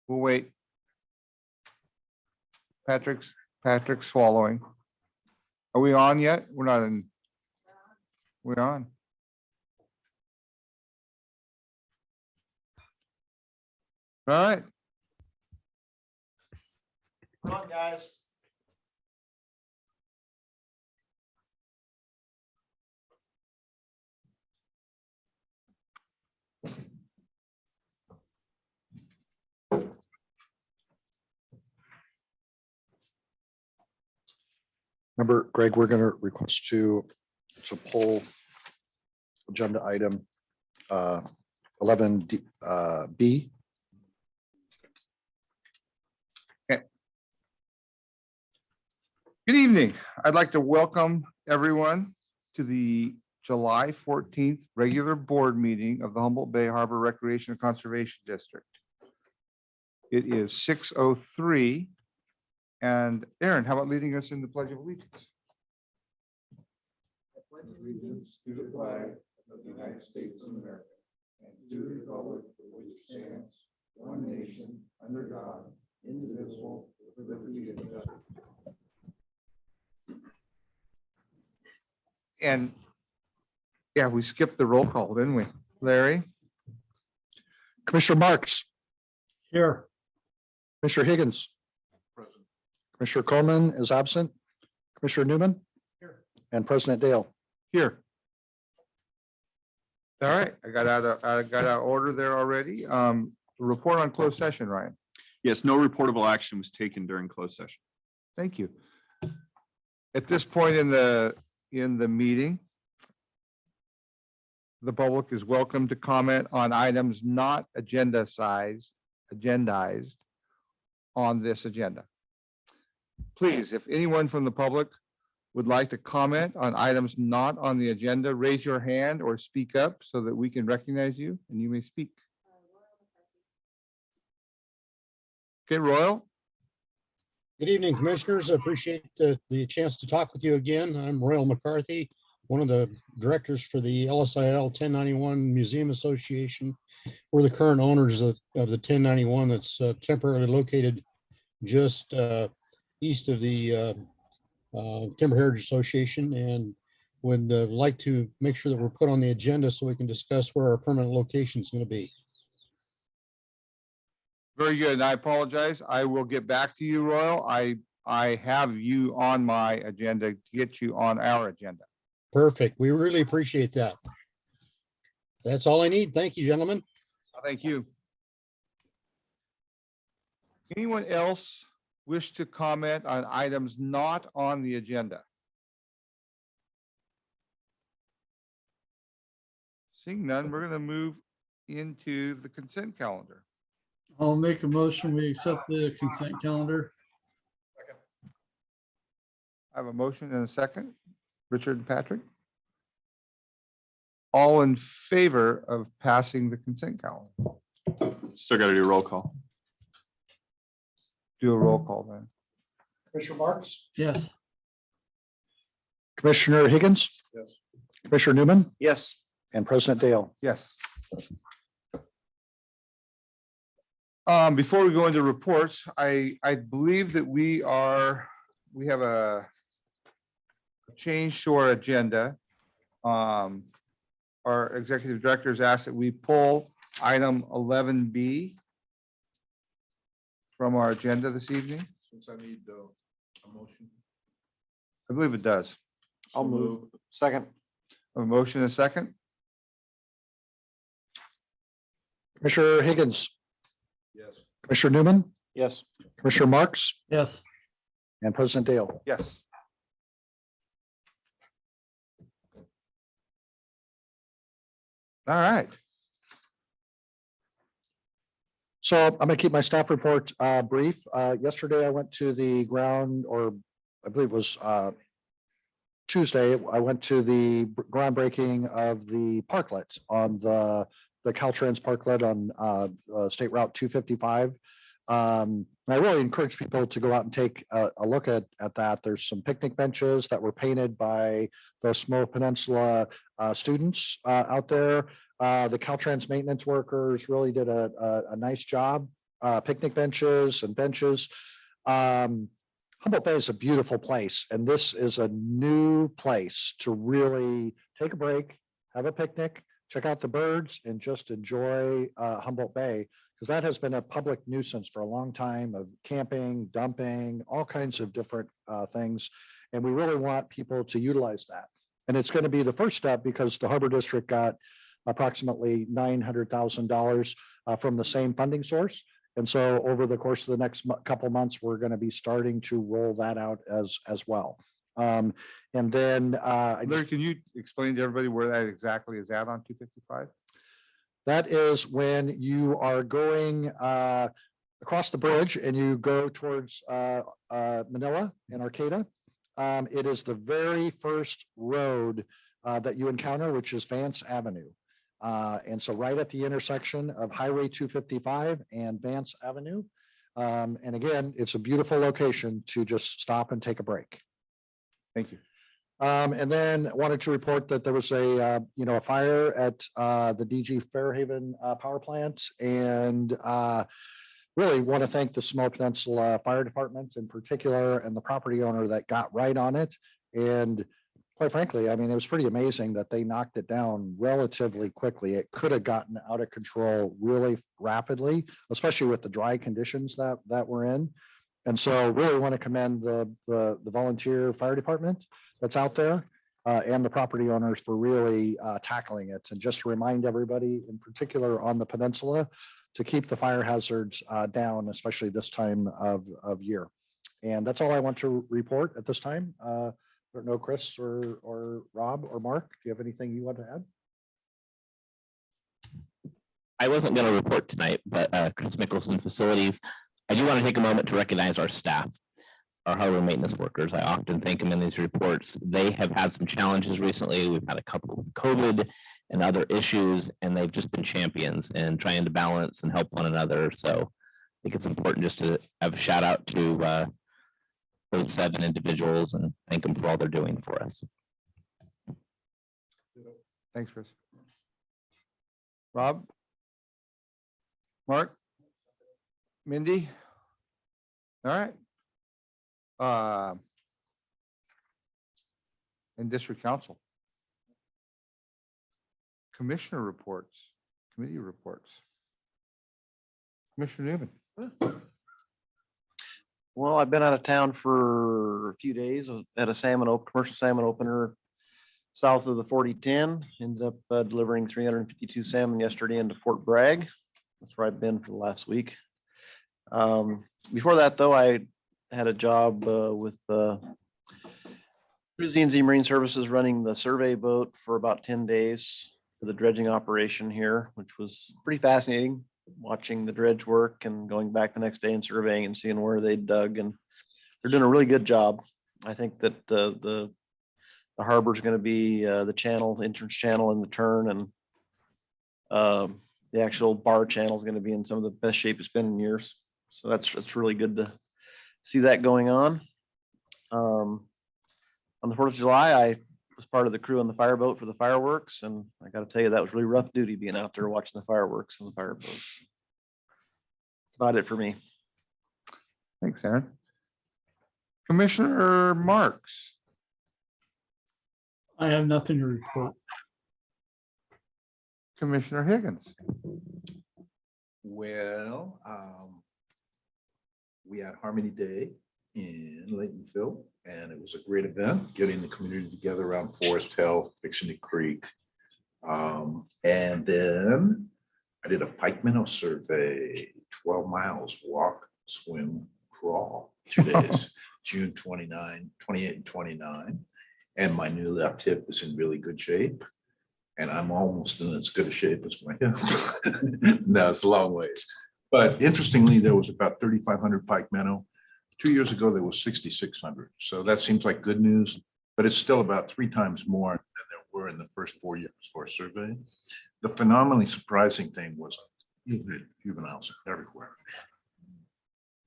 We'll wait. Patrick's swallowing. Are we on yet? We're not in. We're on. All right. Come on, guys. Remember, Greg, we're going to request to pull agenda item 11 B. Good evening. I'd like to welcome everyone to the July 14th regular board meeting of the Humboldt Bay Harbor Recreation and Conservation District. It is 6:03. And Aaron, how about leading us in the Pledge of Allegiance? I pledge allegiance to the flag of the United States of America and to the republic for which it stands, one nation, under God, indivisible, with liberty and justice. And yeah, we skipped the roll call, didn't we? Larry? Commissioner Marks, Here. Commissioner Higgins. Commissioner Coleman is absent. Commissioner Newman. Here. And President Dale. Here. All right, I got out of order there already. Report on closed session, Ryan. Yes, no reportable action was taken during closed session. Thank you. At this point in the meeting, the public is welcome to comment on items not agendized on this agenda. Please, if anyone from the public would like to comment on items not on the agenda, raise your hand or speak up so that we can recognize you and you may speak. Okay, Royal. Good evening, Commissioners. I appreciate the chance to talk with you again. I'm Royal McCarthy, one of the directors for the LSIL 1091 Museum Association. We're the current owners of the 1091 that's temporarily located just east of the Timber Heritage Association, and would like to make sure that we're put on the agenda so we can discuss where our permanent location is going to be. Very good. And I apologize. I will get back to you, Royal. I have you on my agenda to get you on our agenda. Perfect. We really appreciate that. That's all I need. Thank you, gentlemen. Thank you. Anyone else wish to comment on items not on the agenda? Seeing none, we're going to move into the consent calendar. I'll make a motion. We accept the consent calendar. I have a motion and a second. Richard and Patrick. All in favor of passing the consent calendar? Still got to do roll call. Do a roll call then. Commissioner Marks. Yes. Commissioner Higgins. Yes. Commissioner Newman Yes. and President Dale. Yes. Before we go into reports, I believe that we have a change to our agenda. Our executive directors asked that we pull item 11B from our agenda this evening. Since I need a motion. I believe it does. I'll move. Second. A motion and a second. Commissioner Higgins. Yes. Commissioner Newman. Yes. Commissioner Marks Yes. and President Dale. Yes. All right. So I'm going to keep my staff report brief. Yesterday, I went to the ground, or I believe it was Tuesday. I went to the groundbreaking of the parklet on the Caltrans parklet on State Route 255. And I really encourage people to go out and take a look at that. There's some picnic benches that were painted by the Smo Peninsula students out there. The Caltrans maintenance workers really did a nice job. picnic benches and benches. Humboldt Bay is a beautiful place, and this is a new place to really take a break, have a picnic, check out the birds, and just enjoy Humboldt Bay, because that has been a public nuisance for a long time of camping, dumping, all kinds of different things. And we really want people to utilize that. And it's going to be the first step because the Harbor District got approximately $900,000 from the same funding source. And so over the course of the next couple months, we're going to be starting to roll that out as well. And then Larry, can you explain to everybody where that exactly is at on 255? that is when you are going across the bridge and you go towards Manila and Arcata. It is the very first road that you encounter, which is Vance Avenue. And so right at the intersection of Highway 255 and Vance Avenue. And again, it's a beautiful location to just stop and take a break. Thank you. And then wanted to report that there was a fire at the DG Fairhaven power plant, and really want to thank the Small Peninsula Fire Department in particular and the property owner that got right on it. And quite frankly, I mean, it was pretty amazing that they knocked it down relatively quickly. It could have gotten out of control really rapidly, especially with the dry conditions that we're in. And so really want to commend the volunteer fire department that's out there and the property owners for really tackling it. And just to remind everybody, in particular on the peninsula, to keep the fire hazards down, especially this time of year. And that's all I want to report at this time. I don't know, Chris or Rob or Mark, do you have anything you want to add? I wasn't going to report tonight, but Chris Mickelson, Facilities. I do want to take a moment to recognize our staff, our harbor maintenance workers. I often thank them in these reports. They have had some challenges recently. We've had a couple with COVID and other issues, and they've just been champions in trying to balance and help one another. So I think it's important just to have a shout out to those 7 individuals and thank them for all they're doing for us. Thanks, Chris. Rob? Mark? Mindy? All right. And district council. Commissioner reports, committee reports. Commissioner Newman. Well, I've been out of town for a few days at a commercial salmon opener south of the 4010. Ended up delivering 352 salmon yesterday into Fort Bragg. That's where I've been for the last week. Before that, though, I had a job with Z&Z Marine Services running the survey boat for about 10 days for the dredging operation here, which was pretty fascinating, watching the dredge work and going back the next day and surveying and seeing where they dug. And they're doing a really good job. I think that the harbor is going to be the channel, entrance channel in the turn, and the actual bar channel is going to be in some of the best shape it's been in years. So that's really good to see that going on. On the 4th of July, I was part of the crew on the fireboat for the fireworks, and I got to tell you, that was really rough duty being out there watching the fireworks and the fireboats. That's about it for me. Thanks, Aaron. Commissioner Marks. I have nothing to report. Commissioner Higgins. Well, we had Harmony Day in Laytonville, and it was a great event, getting the community together around Forest Hill, Dixie Creek. And then I did a pike minnow survey, 12 miles, walk, swim, crawl, 2 days, June 28 and 29. And my new left hip is in really good shape. And I'm almost in as good a shape as my hip. No, it's a long ways. But interestingly, there was about 3,500 pike minnow. 2 years ago, there was 6,600. So that seems like good news, but it's still about 3 times more than there were in the first 4 years for a survey. The phenomenally surprising thing was juveniles everywhere.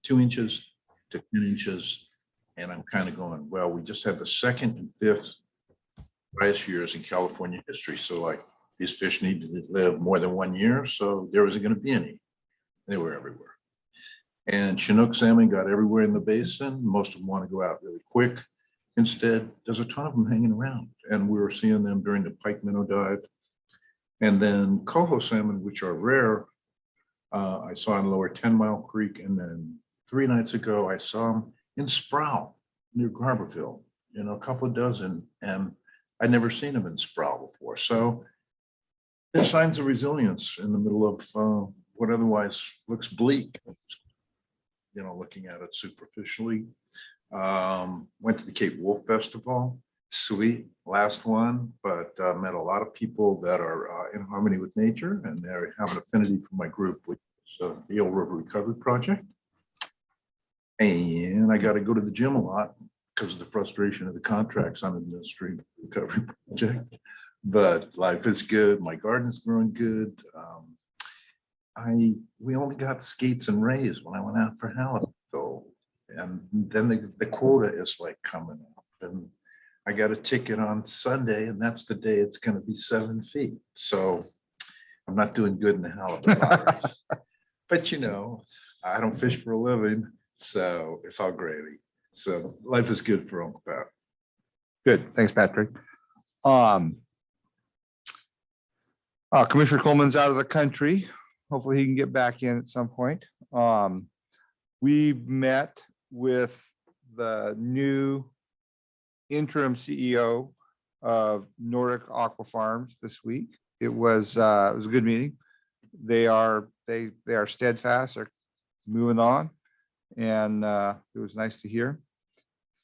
2 inches to 10 inches. And I'm kind of going, well, we just had the 2nd and 5th driest years in California history. So like these fish need to live more than 1 year. So there wasn't going to be any. They were everywhere. And Chinook salmon got everywhere in the basin. Most of them want to go out really quick. Instead, there's a ton of them hanging around, and we were seeing them during the pike minnow dive. And then coho salmon, which are rare, I saw in lower 10 Mile Creek, and then 3 nights ago, I saw them in Sproul near Garberville, a couple of dozen, and I'd never seen them in Sproul before. So there's signs of resilience in the middle of what otherwise looks bleak, looking at it superficially. Went to the Cape Wolf Festival, sweet, last one, but met a lot of people that are in harmony with nature, and they have an affinity for my group, which is the Eel River Recovery Project. And I got to go to the gym a lot because of the frustration of the contracts on the Ministry Recovery Project. But life is good. My garden's growing good. We only got skates and rays when I went out for halibut, though. And then the quota is like coming up, and I got a ticket on Sunday, and that's the day it's going to be 7 feet. So I'm not doing good in the halibut lottery. But I don't fish for a living, so it's all gravy. So life is good for Uncle Pat. Good. Thanks, Patrick. Commissioner Coleman's out of the country. Hopefully he can get back in at some point. We met with the new interim CEO of Nordic Aqua Farms this week. It was a good meeting. They are steadfast. They're moving on, and it was nice to hear.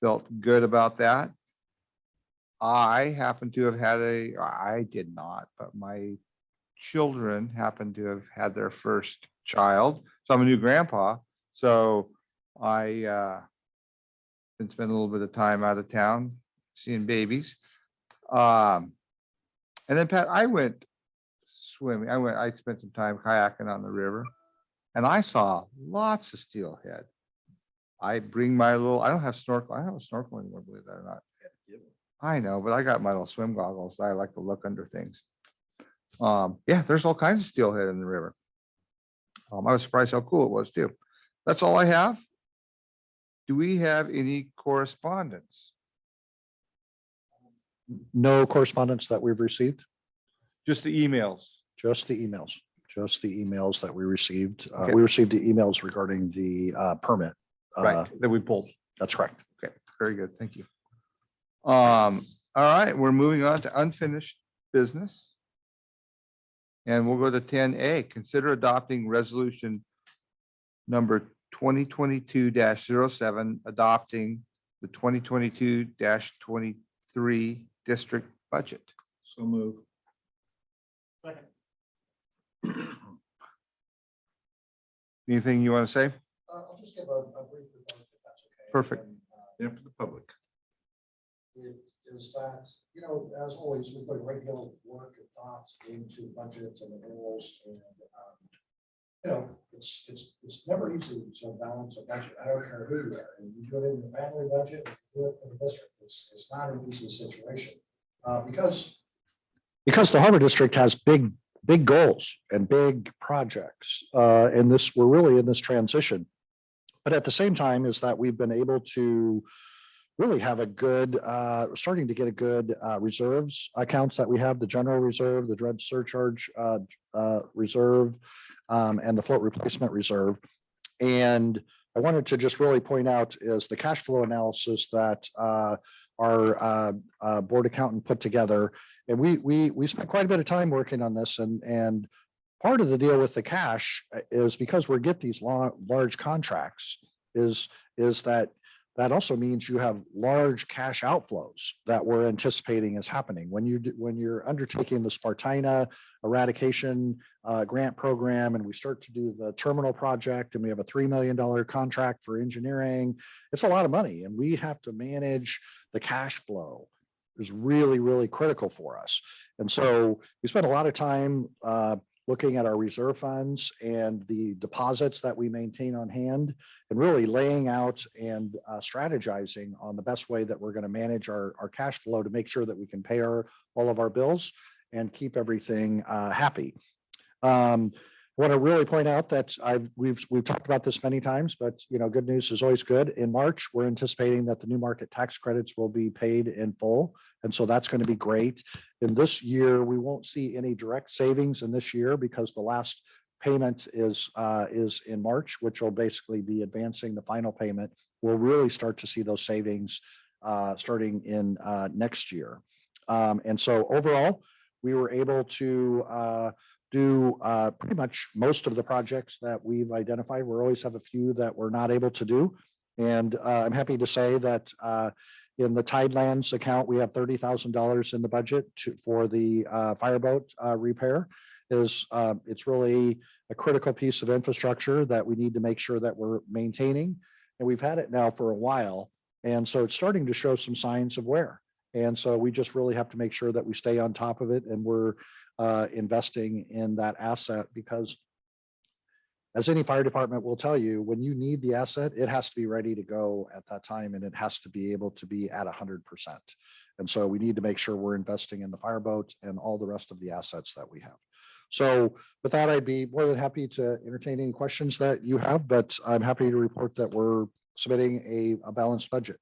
Felt good about that. I happen to have had I did not, but my children happen to have had their first child. So I'm a new grandpa. So I been spending a little bit of time out of town seeing babies. And then Pat, I went swimming. I spent some time kayaking on the river, and I saw lots of steelhead. I bring my little, I don't have snorkel. I don't have a snorkel anymore, believe that or not. I know, but I got my little swim goggles. I like to look under things. Yeah, there's all kinds of steelhead in the river. I was surprised how cool it was too. That's all I have. Do we have any correspondence? No correspondence that we've received, Just the emails. just the emails that we received. Okay. We received the emails regarding the permit. Right, that we pulled. That's correct. Okay, very good. Thank you. All right, we're moving on to unfinished business. And we'll go to 10A, consider adopting resolution number 2022-07, adopting the 2022-23 district budget. So move. Anything you want to say? I'll just give a brief report if that's okay. Perfect. Yeah, for the public. Is that, as always, we put a great deal of work and thoughts into budgets and the goals, and it's never easy to balance a budget. I don't care who you are, and you do it in the family budget, you do it in the district. It's not an easy situation because the Harbor District has big goals and big projects, and we're really in this transition. But at the same time, is that we've been able to really have a good, starting to get a good reserves accounts that we have, the general reserve, the dredge surcharge reserve, and the float replacement reserve. And I wanted to just really point out is the cash flow analysis that our board accountant put together. And we spent quite a bit of time working on this, and part of the deal with the cash is because we get these large contracts is that also means you have large cash outflows that we're anticipating is happening when you're undertaking the Spartina eradication grant program, and we start to do the terminal project, and we have a $3 million contract for engineering. It's a lot of money, and we have to manage the cash flow. Is really, really critical for us. And so we spent a lot of time looking at our reserve funds and the deposits that we maintain on hand, and really laying out and strategizing on the best way that we're going to manage our cash flow to make sure that we can pay all of our bills and keep everything happy. want to really point out that we've talked about this many times, but good news is always good. In March, we're anticipating that the new market tax credits will be paid in full. And so that's going to be great. In this year, we won't see any direct savings in this year because the last payment is in March, which will basically be advancing the final payment. We'll really start to see those savings starting in next year. And so overall, we were able to do pretty much most of the projects that we've identified. We always have a few that we're not able to do. And I'm happy to say that in the Tidelands account, we have $30,000 in the budget for the fireboat repair. It's really a critical piece of infrastructure that we need to make sure that we're maintaining. And we've had it now for a while. And so it's starting to show some signs of wear. And so we just really have to make sure that we stay on top of it and we're investing in that asset, because as any fire department will tell you, when you need the asset, it has to be ready to go at that time, and it has to be able to be at 100%. And so we need to make sure we're investing in the fireboat and all the rest of the assets that we have. So with that, I'd be more than happy to entertain any questions that you have, but I'm happy to report that we're submitting a balanced budget.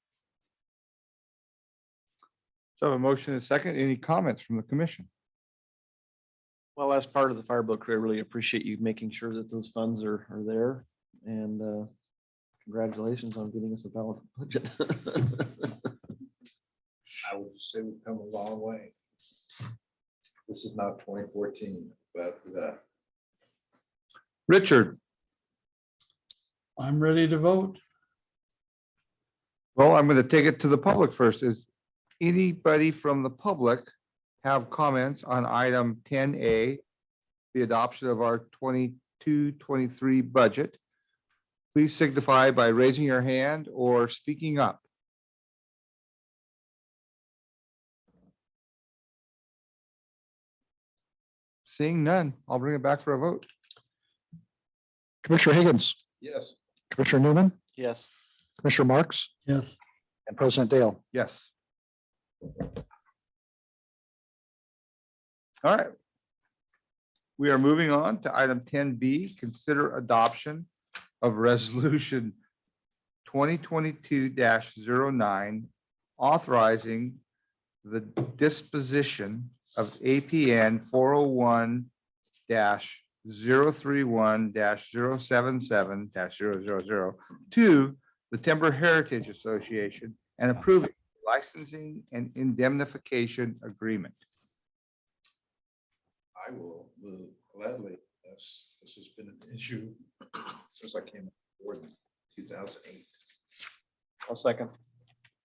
So a motion and a second. Any comments from the commission? Well, as part of the fireboat crew, I really appreciate you making sure that those funds are there. And congratulations on getting us a balanced budget. I would just say we've come a long way. This is not 2014, but Richard? I'm ready to vote. Well, I'm going to take it to the public first. Is anybody from the public have comments on item 10A, the adoption of our 22-23 budget? Please signify by raising your hand or speaking up. Seeing none, I'll bring it back for a vote. Commissioner Higgins, yes. Commissioner Newman, Yes. Commissioner Marks, Yes. and President Dale. Yes. All right. We are moving on to item 10B, consider adoption of resolution 2022-09, authorizing the disposition of APN 401-031-077-000 to the Timber Heritage Association and approving licensing and indemnification agreement. I will move gladly. This has been an issue since I came on board in 2008. I'll second.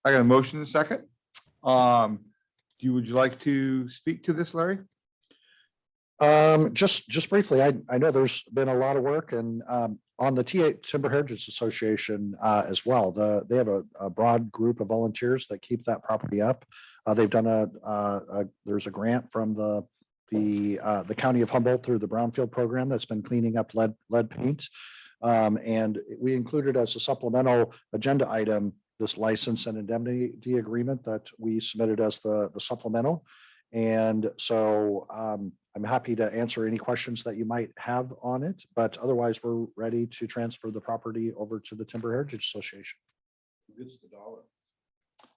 I got a motion and a second. Would you like to speak to this, Larry? Just briefly, I know there's been a lot of work and on the Timber Heritage Association as well. They have a broad group of volunteers that keep that property up. They've done there's a grant from the county of Humboldt through the Brownfield program that's been cleaning up lead paint. And we included as a supplemental agenda item this license and indemnity agreement that we submitted as the supplemental. And so I'm happy to answer any questions that you might have on it, but otherwise we're ready to transfer the property over to the Timber Heritage Association. Who gets the dollar?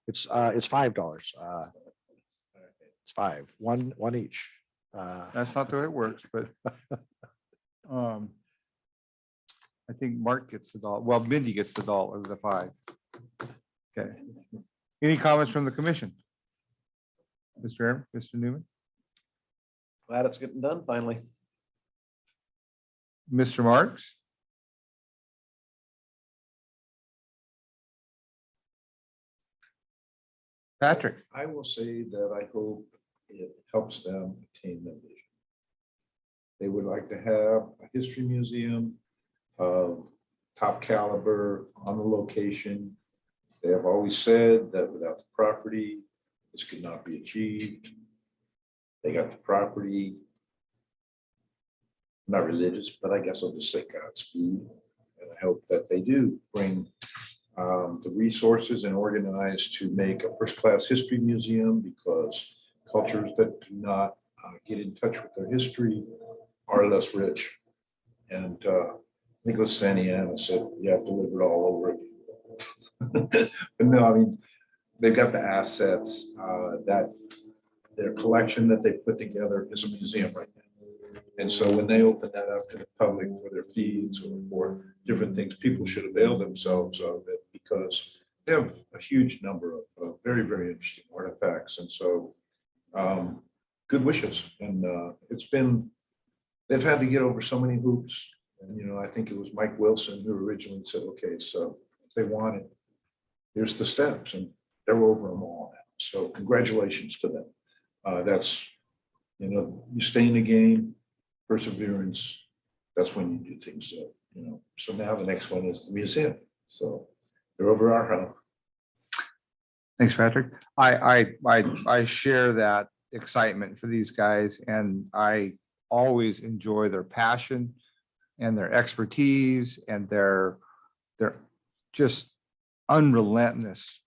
It's $5. It's one each. That's not the way it works, but I think Mark gets the dollar. Well, Mindy gets the dollar, the $5. Okay. Any comments from the commission? Mr. Newman, Glad it's getting done finally. Mr. Marks? Patrick? I will say that I hope it helps them attain their vision. They would like to have a history museum of top caliber on the location. They have always said that without the property, this could not be achieved. They got the property. I'm not religious, but I guess I'll just say Godspeed. And I hope that they do bring the resources and organize to make a first-class history museum, because cultures that do not get in touch with their history are less rich. And I think it was Santa Ana said, you have to live it all over again. But no, I mean, they've got the assets that their collection that they put together is a museum right now. And so when they open that up to the public for their feeds or for different things, people should avail themselves of it because they have a huge number of very, very interesting artifacts. And so good wishes. And it's been, they've had to get over so many hoops. And, you know, I think it was Mike Wilson who originally said, okay, so if they want it, here's the steps, and they're over them all now. So congratulations to them. That's, you know, you stay in the game, perseverance, that's when you do things. So, you know, so now the next one is the museum. So they're over our hump. Thanks, Patrick. I share that excitement for these guys, and I always enjoy their passion and their expertise and their just unrelentless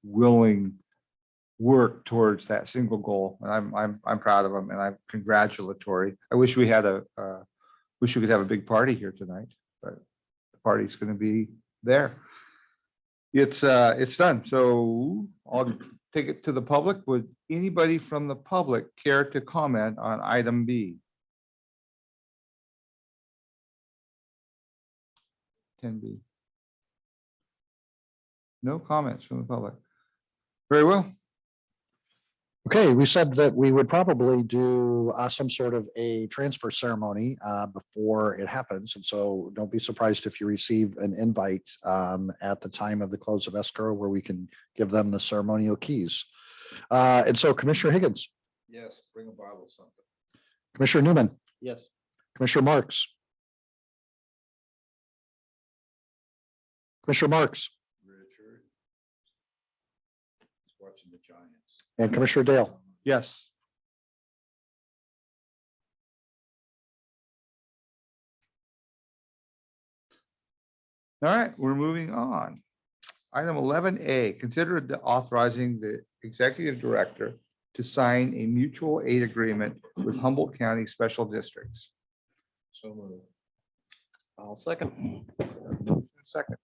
willing work towards that single goal. And I'm proud of them, and I'm congratulatory. I wish we had wish we could have a big party here tonight, but the party's going to be there. It's done. So I'll take it to the public. Would anybody from the public care to comment on item B? 10B. No comments from the public. Very well. Okay, we said that we would probably do some sort of a transfer ceremony before it happens. And so don't be surprised if you receive an invite at the time of the close of escrow where we can give them the ceremonial keys. And so Commissioner Higgins, Yes, bring a bottle of something. Commissioner Newman, Yes. Commissioner Marks. Commissioner Marks Richard. He's watching the Giants. and Commissioner Dale. Yes. All right, we're moving on. Item 11A, consider authorizing the executive director to sign a mutual aid agreement with Humboldt County Special Districts. So moved. I'll second. Second.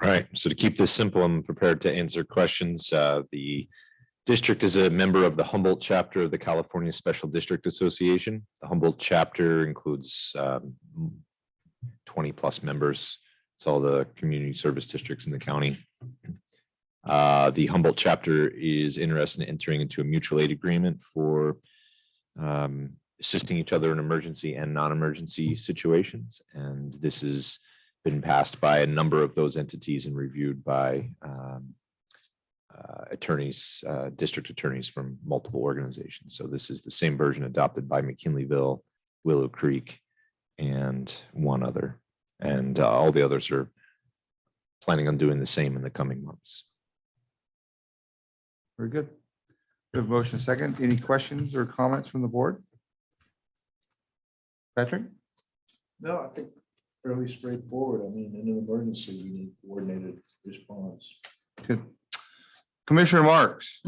Right. So to keep this simple, I'm prepared to answer questions. The district is a member of the Humboldt chapter of the California Special District Association. The Humboldt chapter includes 20 plus members. It's all the community service districts in the county. The Humboldt chapter is interested in entering into a mutual aid agreement for assisting each other in emergency and non-emergency situations. And this has been passed by a number of those entities and reviewed by attorneys, district attorneys from multiple organizations. So this is the same version adopted by McKinleyville, Willow Creek, and one other. And all the others are planning on doing the same in the coming months. Very good. We have motion second. Any questions or comments from the board? Patrick? No, I think fairly straightforward. I mean, in an emergency, we need coordinated response. Good. Commissioner Marks.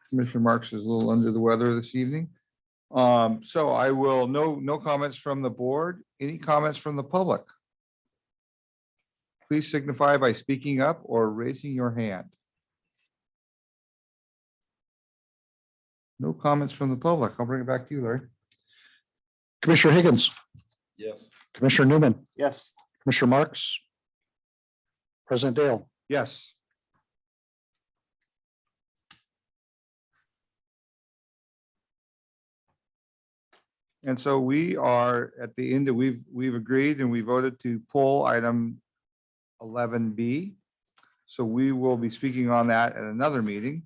Commissioner Marks is a little under the weather this evening. So I will, no comments from the board. Any comments from the public? Please signify by speaking up or raising your hand. No comments from the public. I'll bring it back to you, Larry. Commissioner Higgins, Yes. Commissioner Newman, Yes. Commissioner Marks, President Dale. Yes. And so we are at the end of, we've agreed and we voted to pull item 11B. So we will be speaking on that at another meeting.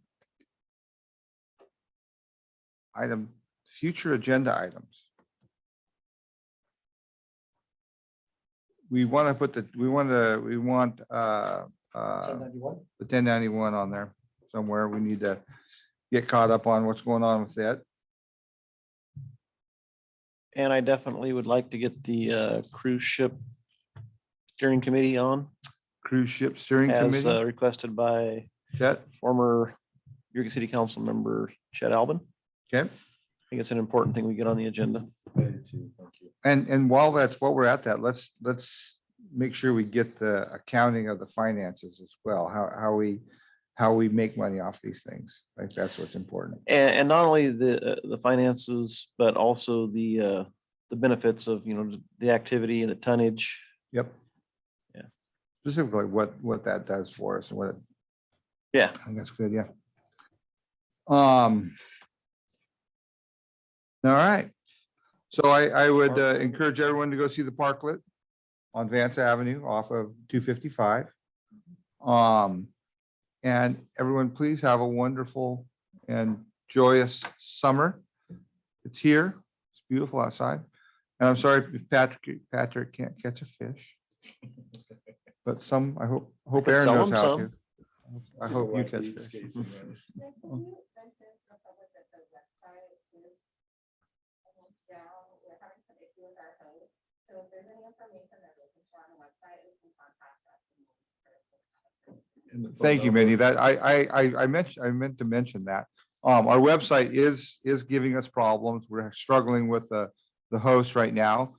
Item, future agenda items. We want to put the, we want the 1091 on there somewhere. We need to get caught up on what's going on with that. And I definitely would like to get the cruise ship steering committee on Cruise ship steering as committee. requested by Chet, former Eureka City Council member Chet Albin. okay. think it's an important thing we get on the agenda. Thank you. And while while we're at that, let's make sure we get the accounting of the finances as well, how we make money off these things. I think that's what's important. And not only the finances, but also the benefits of, you know, the activity and the tonnage. Yep. Yeah. Specifically what that does for us and what, Yeah. I think that's good, yeah. All right. So I would encourage everyone to go see the parklet on Vance Avenue off of 255. And everyone, please have a wonderful and joyous summer. It's here. It's beautiful outside. And I'm sorry if Patrick can't catch a fish. But I hope Could Aaron sell knows him how some. to. I hope you catch fish. Thank you, Mindy. That I meant to mention that. Our website is giving us problems. We're struggling with the host right now.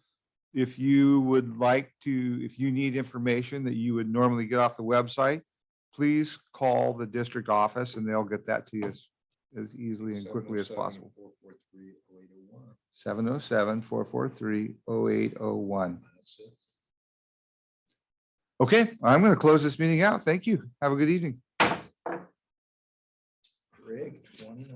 If you would like to, if you need information that you would normally get off the website, please call the district office and they'll get that to you as easily and quickly as possible. 707-443-0801. Okay, I'm going to close this meeting out. Thank you. Have a good evening. Greg, 20.